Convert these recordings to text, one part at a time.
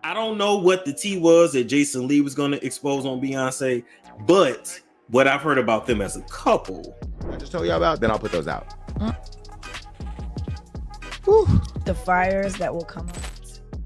I don't know what the tea was that Jason Lee was going to expose on Beyonce, but what I've heard about them as a couple, I just told y'all about, then I'll put those out. The fires that will come up.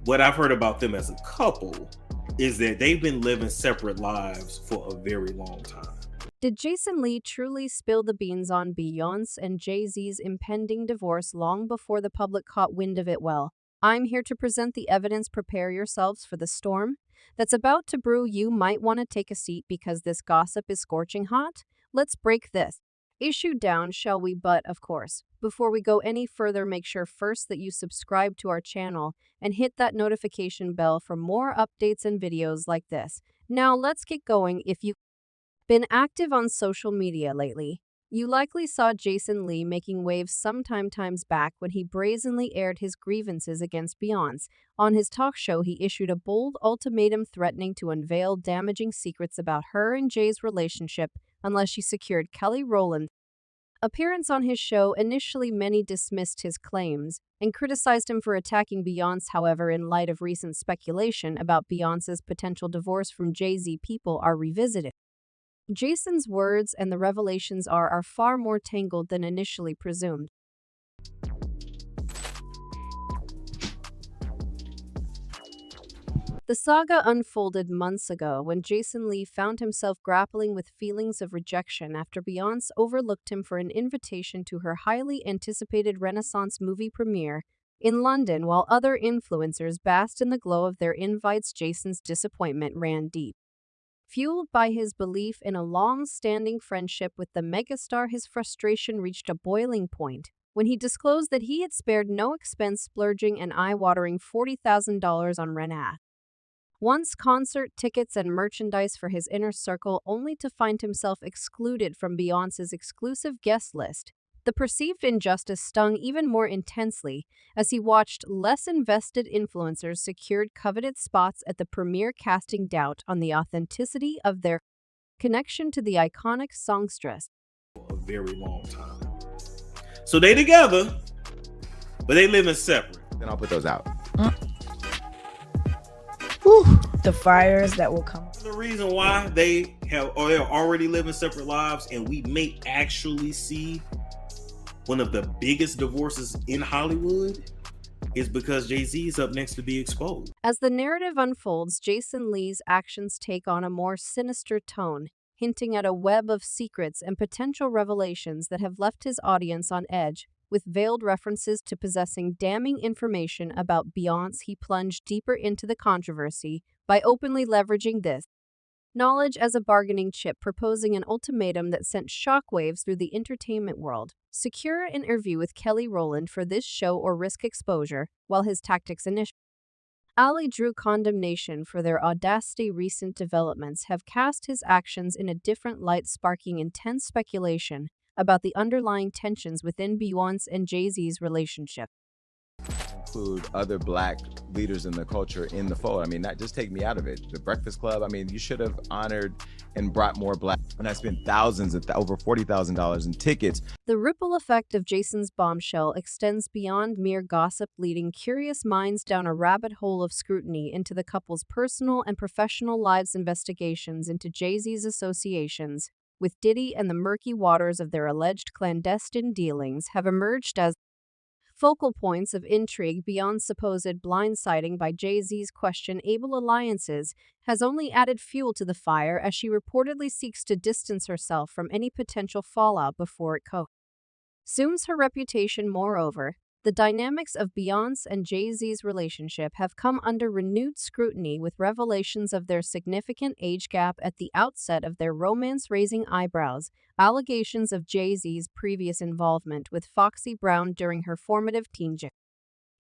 what I've heard about them as a couple is that they've been living separate lives for a very long time. Did Jason Lee truly spill the beans on Beyonce and Jay-Z's impending divorce long before the public caught wind of it? Well, I'm here to present the evidence. Prepare yourselves for the storm that's about to brew. You might want to take a seat because this gossip is scorching hot. Let's break this issue down, shall we? But, of course, before we go any further, make sure first that you subscribe to our channel and hit that notification bell for more updates and videos like this. Now, let's get going. If you've been active on social media lately, you likely saw Jason Lee making waves sometimes back when he brazenly aired his grievances against Beyonce. On his talk show, he issued a bold ultimatum threatening to unveil damaging secrets about her and Jay's relationship unless she secured Kelly Rowland's appearance on his show. Initially, many dismissed his claims and criticized him for attacking Beyonce. However, in light of recent speculation about Beyonce's potential divorce from Jay-Z, people are revisited Jason's words, and the revelations are far more tangled than initially presumed. The saga unfolded months ago when Jason Lee found himself grappling with feelings of rejection after Beyonce overlooked him for an invitation to her highly anticipated Renaissance movie premiere in London. While other influencers basked in the glow of their invites, Jason's disappointment ran deep. Fueled by his belief in a long-standing friendship with the megastar, his frustration reached a boiling point when he disclosed that he had spared no expense, splurging an eye-watering $40,000 on Renaissance concert tickets and merchandise for his inner circle, only to find himself excluded from Beyonce's exclusive guest list. The perceived injustice stung even more intensely as he watched less invested influencers secured coveted spots at the premiere, casting doubt on the authenticity of their connection to the iconic songstress. For a very long time. So they together, but they living separate. Then I'll put those out. The fires that will come. The reason why they're already living separate lives, and we may actually see one of the biggest divorces in Hollywood, is because Jay-Z is up next to be exposed. As the narrative unfolds, Jason Lee's actions take on a more sinister tone, hinting at a web of secrets and potential revelations that have left his audience on edge. With veiled references to possessing damning information about Beyonce, he plunged deeper into the controversy by openly leveraging this knowledge as a bargaining chip, proposing an ultimatum that sent shockwaves through the entertainment world. Secure an interview with Kelly Rowland for this show or risk exposure. While his tactics initially drew condemnation for their audacity, recent developments have cast his actions in a different light, sparking intense speculation about the underlying tensions within Beyonce and Jay-Z's relationship. Include other black leaders in the culture in the fold. I mean, not just take me out of it. The Breakfast Club, I mean, you should have honored and brought more black. When I spent thousands, over $40,000 in tickets. The ripple effect of Jason's bombshell extends beyond mere gossip, leading curious minds down a rabbit hole of scrutiny into the couple's personal and professional lives. Investigations into Jay-Z's associations with Diddy and the murky waters of their alleged clandestine dealings have emerged as focal points of intrigue. Beyond supposed blindsiding by Jay-Z's questionable alliances has only added fuel to the fire, as she reportedly seeks to distance herself from any potential fallout before it consumes her reputation. Moreover, the dynamics of Beyonce and Jay-Z's relationship have come under renewed scrutiny, with revelations of their significant age gap at the outset of their romance raising eyebrows. Allegations of Jay-Z's previous involvement with Foxy Brown during her formative teen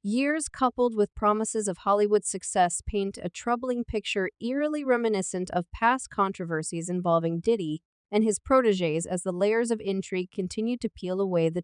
years, coupled with promises of Hollywood success, paint a troubling picture eerily reminiscent of past controversies involving Diddy and his protégés, as the layers of intrigue continue to peel away the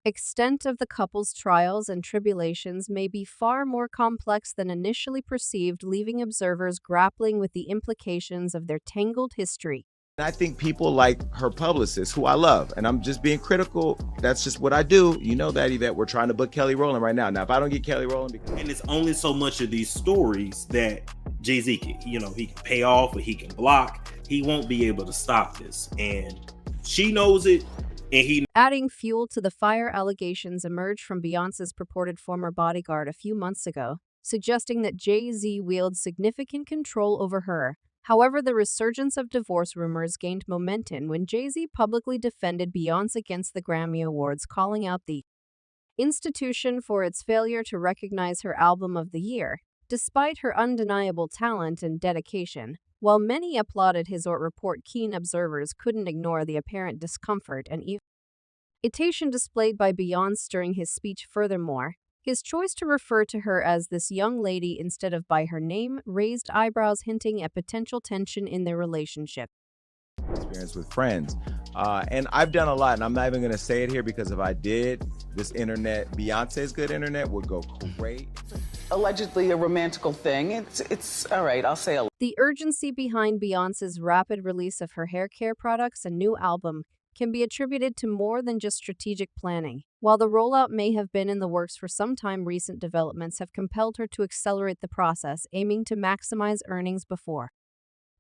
extent of the couple's trials and tribulations may be far more complex than initially perceived, leaving observers grappling with the implications of their tangled history. I think people like her publicist, who I love, and I'm just being critical. That's just what I do. You know that, Yvette. We're trying to book Kelly Rowland right now. Now, if I don't get Kelly Rowland, and it's only so much of these stories that Jay-Z can, he can pay off or he can block. He won't be able to stop this, and she knows it. And he Adding fuel to the fire, allegations emerged from Beyonce's purported former bodyguard a few months ago, suggesting that Jay-Z wields significant control over her. However, the resurgence of divorce rumors gained momentum when Jay-Z publicly defended Beyonce against the Grammy Awards, calling out the institution for its failure to recognize her album of the year, despite her undeniable talent and dedication. While many applauded his report, keen observers couldn't ignore the apparent discomfort and irritation displayed by Beyonce during his speech. Furthermore, his choice to refer to her as this young lady instead of by her name raised eyebrows, hinting at potential tension in their relationship. Experience with friends. And I've done a lot, and I'm not even going to say it here because if I did, this internet, Beyonce's good internet, would go crazy. Allegedly a romantical thing. It's all right, I'll say The urgency behind Beyonce's rapid release of her hair care products and new album can be attributed to more than just strategic planning. While the rollout may have been in the works for some time, recent developments have compelled her to accelerate the process, aiming to maximize earnings before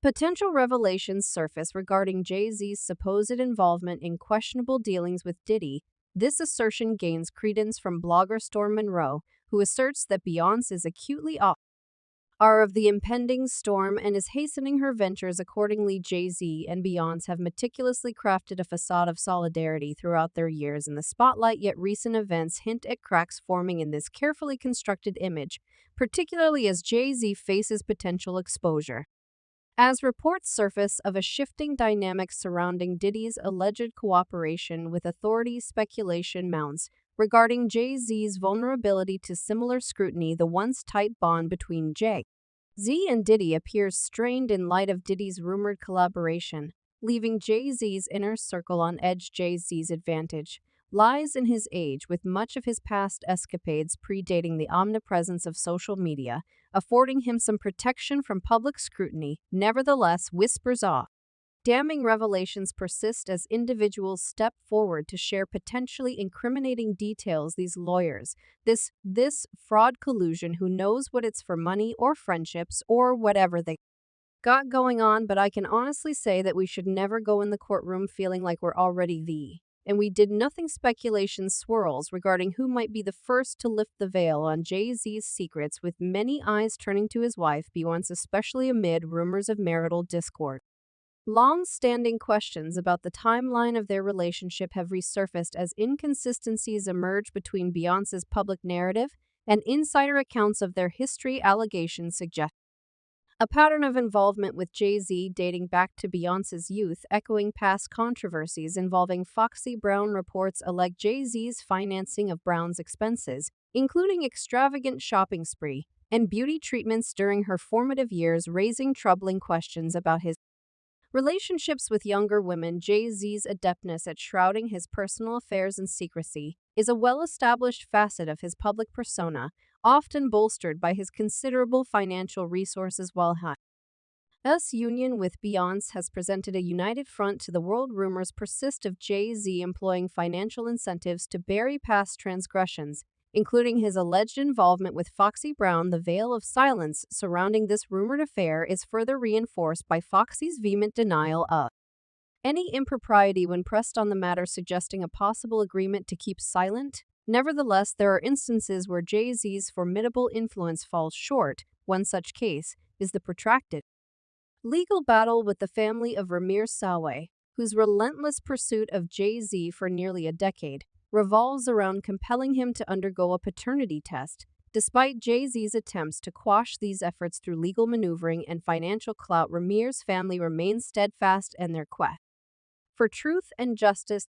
potential revelations surface regarding Jay-Z's supposed involvement in questionable dealings with Diddy. This assertion gains credence from blogger Storm Monroe, who asserts that Beyonce is acutely aware of the impending storm and is hastening her ventures accordingly. Jay-Z and Beyonce have meticulously crafted a facade of solidarity throughout their years in the spotlight, yet recent events hint at cracks forming in this carefully constructed image, particularly as Jay-Z faces potential exposure. As reports surface of a shifting dynamic surrounding Diddy's alleged cooperation with authorities, speculation mounts regarding Jay-Z's vulnerability to similar scrutiny. The once tight bond between Jay-Z and Diddy appears strained in light of Diddy's rumored collaboration, leaving Jay-Z's inner circle on edge. Jay-Z's advantage lies in his age, with much of his past escapades predating the omnipresence of social media, affording him some protection from public scrutiny. Nevertheless, whispers of damning revelations persist as individuals step forward to share potentially incriminating details. These lawyers, this fraud collusion, who knows what it's for, money or friendships or whatever they got going on. But I can honestly say that we should never go in the courtroom feeling like we're already and we did nothing. Speculation swirls regarding who might be the first to lift the veil on Jay-Z's secrets, with many eyes turning to his wife Beyonce, especially amid rumors of marital discord. Long-standing questions about the timeline of their relationship have resurfaced as inconsistencies emerge between Beyonce's public narrative and insider accounts of their history. Allegations suggest a pattern of involvement with Jay-Z dating back to Beyonce's youth, echoing past controversies involving Foxy Brown. Reports allege Jay-Z's financing of Brown's expenses, including extravagant shopping spree and beauty treatments during her formative years, raising troubling questions about his relationships with younger women. Jay-Z's adeptness at shrouding his personal affairs in secrecy is a well-established facet of his public persona, often bolstered by his considerable financial resources. While his union with Beyonce has presented a united front to the world, rumors persist of Jay-Z employing financial incentives to bury past transgressions, including his alleged involvement with Foxy Brown. The veil of silence surrounding this rumored affair is further reinforced by Foxy's vehement denial of any impropriety when pressed on the matter, suggesting a possible agreement to keep silent. Nevertheless, there are instances where Jay-Z's formidable influence falls short. One such case is the protracted legal battle with the family of Ramir Saweh, whose relentless pursuit of Jay-Z for nearly a decade revolves around compelling him to undergo a paternity test. Despite Jay-Z's attempts to quash these efforts through legal maneuvering and financial clout, Ramir's family remains steadfast in their quest for truth and justice.